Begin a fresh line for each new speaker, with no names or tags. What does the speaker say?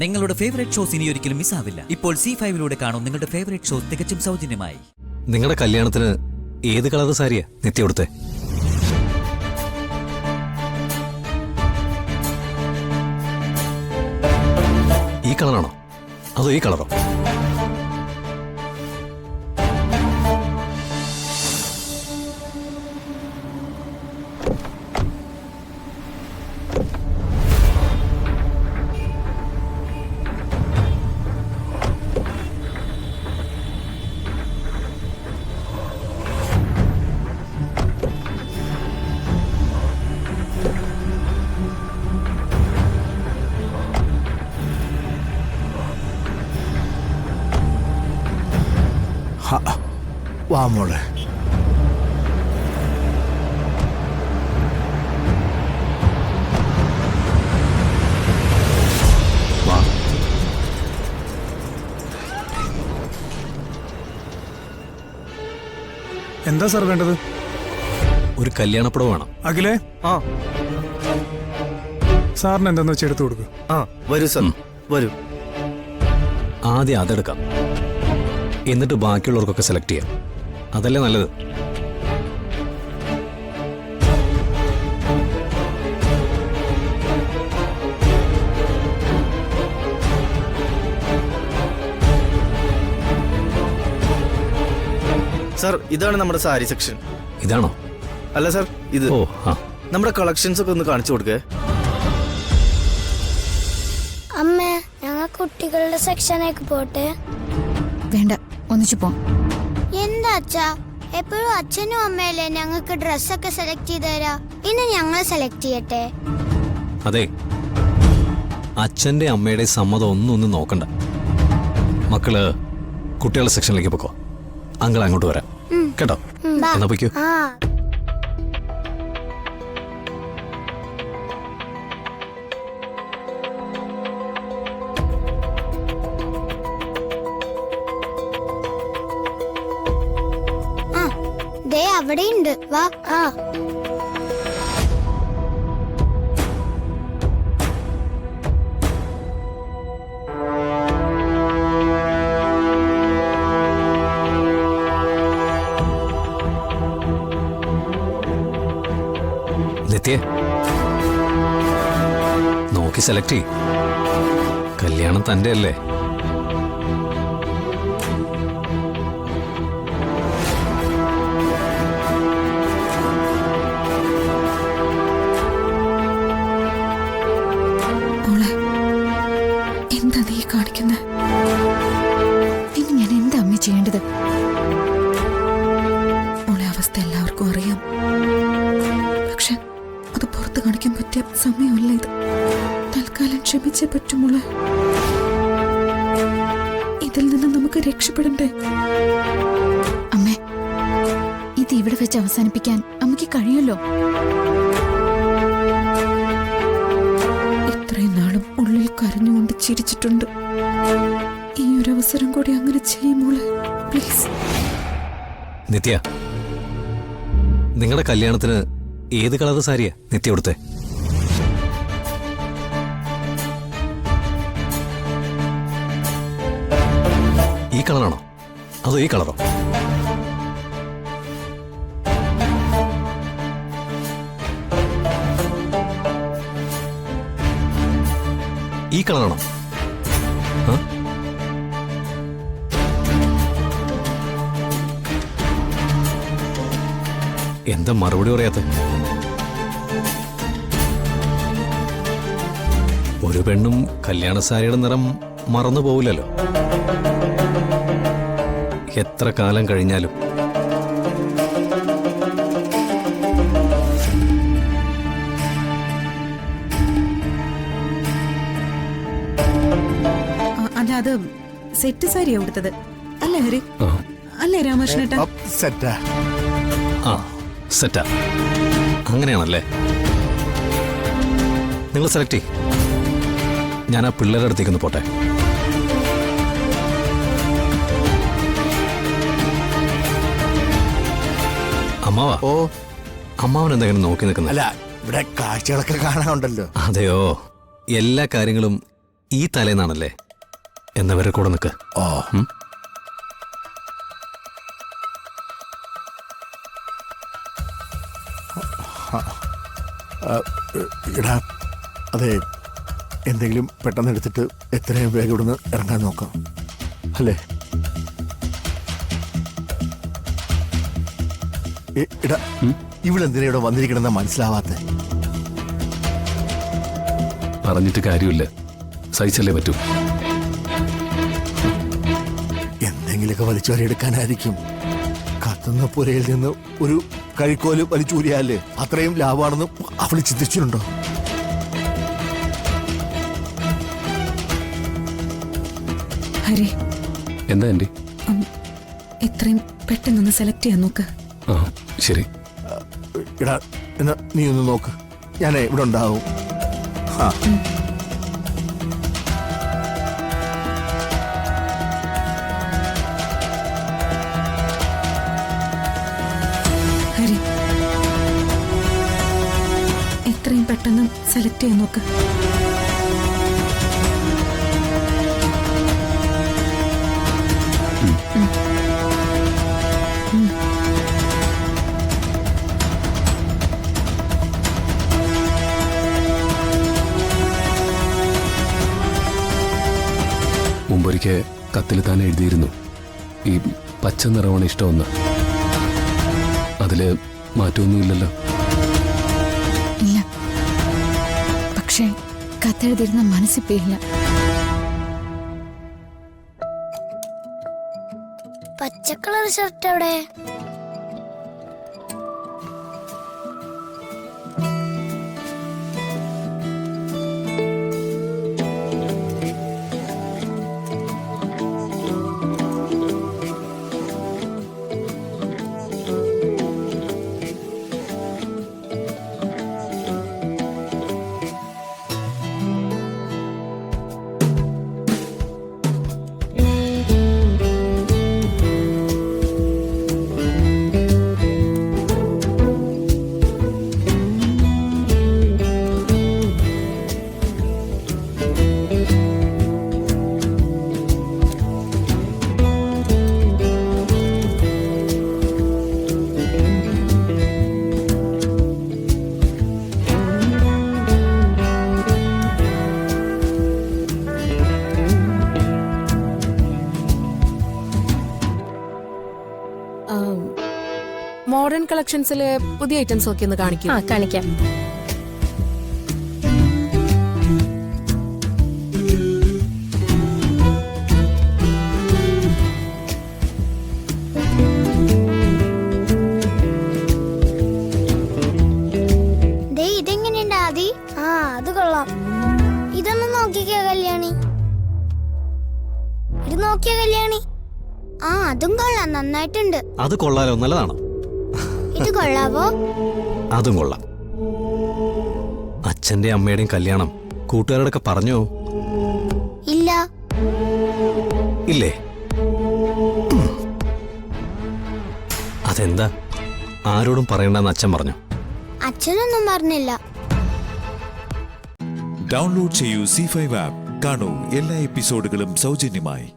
നിങ്ങളുടെ favourite shows ഇനി ഒരിക്കലും മിസ്സാവില്ല. ഇപ്പോൾ C5 കാണും നിങ്ങളുടെ ഫേവറേറ്റ് ഷോസ് തികച്ചും സൗജന്യമായി.
നിങ്ങളുടെ കല്യാണത്തിന് ഏത് കളർ സാരിയാ നിത്യ കൊടുത്തേ? ഈ കളറാണോ അതോ ഈ കളറോ?
വാ മോളെ.
വാ.
എന്താ സാർ വേണ്ടത്?
ഒരു കല്യാണപ്പുടവ വേണം.
അഖിലേ, സാറിന് എന്താന്ന് വെച്ച് എടുത്തു കൊടുക്കുക.
വരൂ സാർ, വരൂ.
ആദ്യം അതെടുക്കാം, എന്നിട്ട് ബാക്കിയുള്ളവർക്കൊക്കെ സെലക്ട് ചെയ്യാം. അതല്ലേ നല്ലത്?
സാർ, ഇതാണ് നമ്മുടെ സാരി സെക്ഷൻ.
ഇതാണോ?
അല്ല സാർ, ഇത്
ഓ ആ.
നമ്മുടെ കളക്ഷൻസ് ഒക്കെ ഒന്ന് കാണിച്ചു കൊടുക്കേ.
അമ്മേ, ഞങ്ങൾ കുട്ടികളുടെ സെക്ഷനേക്ക് പോട്ടെ.
വേണ്ട, ഒന്നിച്ചു പോ.
എന്താ അച്ഛാ, എപ്പോഴും അച്ഛനും അമ്മയല്ലേ ഞങ്ങൾക്ക് ഡ്രസ്സൊക്കെ സെലക്ട് ചെയ്ത് തരാ. ഇന്ന് ഞങ്ങൾ സെലക്ട് ചെയ്യട്ടെ?
അതെ, അച്ഛന്റെ അമ്മയുടെ സമ്മതം ഒന്നും നോക്കണ്ട. മക്കള് കുട്ടികളുടെ സെക്ഷനിലേക്ക് പോക്കോ. അങ്കിൾ അങ്ങോട്ട് വരാം കേട്ടോ. എന്നാ പോയിക്കോ.
ദേ അവിടെയുണ്ട്, വാ.
നിത്യ, നോക്കി സെലക്ട് ചെയ്. കല്യാണം തന്റെ അല്ലേ?
എന്താ നീ കാണിക്കുന്നത്? ഇനി ഞാൻ എന്താ അമ്മ ചെയ്യേണ്ടത്? മോളെ അവസ്ഥ എല്ലാവർക്കും അറിയാം. പക്ഷെ അത് പുറത്ത് കാണിക്കാൻ പറ്റിയ സമയമല്ല ഇത്. തൽക്കാലം ക്ഷമിച്ചേ പറ്റൂ മോളെ. ഇതിൽ നിന്ന് നമുക്ക് രക്ഷപ്പെടണ്ടേ? അമ്മേ, ഇത് ഇവിടെ വെച്ച് അവസാനിപ്പിക്കാൻ അമ്മയ്ക്ക് കഴിയുമല്ലോ. ഇത്രയും നാളും ഉള്ളിൽ കരഞ്ഞുകൊണ്ട് ചിരിച്ചിട്ടുണ്ട്. ഈ ഒരു അവസരം കൂടി അങ്ങനെ ചെയ്യുമോളെ, പ്ലീസ്.
നിത്യ, നിങ്ങളുടെ കല്യാണത്തിന് ഏത് കളർ സാരിയാ നിത്യ കൊടുത്തേ? ഈ കളറാണോ അതോ ഈ കളറോ? ഈ കളറാണോ? എന്താ മറുപടി പറയാത്ത? ഒരു പെണ്ണും കല്യാണ സാരിയുടെ നിറം മറന്നു പോവില്ലല്ലോ, എത്ര കാലം കഴിഞ്ഞാലും.
അല്ല, അത് സെറ്റ് സാരിയാ കൊടുത്തത് അല്ലേ ഹരി? അല്ലേ രാമകൃഷ്ണേട്ടാ?
സെറ്റാ.
ആ, സെറ്റാ. അങ്ങനെയാണല്ലേ? നിങ്ങൾ സെലക്ട് ചെയ്. ഞാൻ ആ പിള്ളേരുടെ അടുത്തേക്കൊന്ന് പോട്ടെ. അമ്മാവാ.
ഓ,
അമ്മാവൻ എന്തെങ്കിലും നോക്കി നിൽക്കുന്ന?
അല്ല, ഇവിടെ കാഴ്ചകളൊക്കെ കാണാനുണ്ടല്ലോ.
അതെയോ? എല്ലാ കാര്യങ്ങളും ഈ തലേന്നാണല്ലേ എന്നവരെ കൂടെ നിൽക്ക്.
ഓ ഇടാ, അതെ, എന്തെങ്കിലും പെട്ടെന്ന് എടുത്തിട്ട് എത്രയും വേഗം ഇവിടുന്ന് ഇറങ്ങാൻ നോക്കാം അല്ലേ? ഇടാ, ഇവളെന്തിനാ ഇവിടെ വന്നിരിക്കണമെന്നാ മനസ്സിലാവാത്ത?
പറഞ്ഞിട്ട് കാര്യമില്ല, സഹിച്ചല്ലേ പറ്റൂ.
എന്തെങ്കിലുമൊക്കെ വലിച്ചുവരെടുക്കാനായിരിക്കും. കത്തുന്ന പുരയിൽ നിന്ന് ഒരു കഴിക്കോല് വലിച്ചൂരിയാല് അത്രയും ലാഭമാണെന്ന് അവള് ചിന്തിച്ചിട്ടുണ്ടോ?
ഹരി,
എന്താ ആൻറ്റി?
എത്രയും പെട്ടെന്നൊന്ന് സെലക്ട് ചെയ്യാൻ നോക്ക്.
ആ ശരി.
ഇടാ, എന്നാ നീ ഒന്ന് നോക്ക്, ഞാൻ ഇവിടെ ഉണ്ടാവും. ആ
ഹരി, എത്രയും പെട്ടെന്ന് സെലക്ട് ചെയ്യാൻ നോക്ക്.
മുമ്പൊരിക്കൽ കത്തിൽ താൻ എഴുതിയിരുന്നു ഈ പച്ച നിറമാണ് ഇഷ്ടമെന്ന്. അതില് മാറ്റമൊന്നുമില്ലല്ലോ?
ഇല്ല, പക്ഷേ കത്തെഴുതിരുന്ന മനസ്സിപ്പില്ല.
പച്ചക്കളർ ഷർട്ട് എവിടെ?
മോഡേൺ കളക്ഷൻസിലെ പുതിയ ഐറ്റംസ് ഒക്കെ ഒന്ന് കാണിക്കും.
കാണിക്കാം.
ദേ, ഇതെങ്ങനെയുണ്ട് ആദി? ആ, അത് കൊള്ളാം. ഇതൊന്ന് നോക്കിക്കേ കല്യാണി. ഇത് നോക്കിയ കല്യാണി. ആ, അതും കൊള്ളാം, നന്നായിട്ടുണ്ട്.
അത് കൊള്ളാലോ, നല്ലതാണ്.
ഇത് കൊള്ളാവോ?
അതും കൊള്ളാം. അച്ഛന്റെ അമ്മയുടെയും കല്യാണം കൂട്ടുകാരോടൊക്കെ പറഞ്ഞോ?
ഇല്ല.
ഇല്ലേ? അതെന്താ? ആരോടും പറയണ്ടെന്ന് അച്ഛൻ പറഞ്ഞു.
അച്ഛനൊന്നും പറഞ്ഞില്ല.
ഡൗൺലോഡ് ചെയ്യൂ C5 ആപ്പ്. കാണൂ എല്ലാ എപ്പിസോഡുകളും സൗജന്യമായി.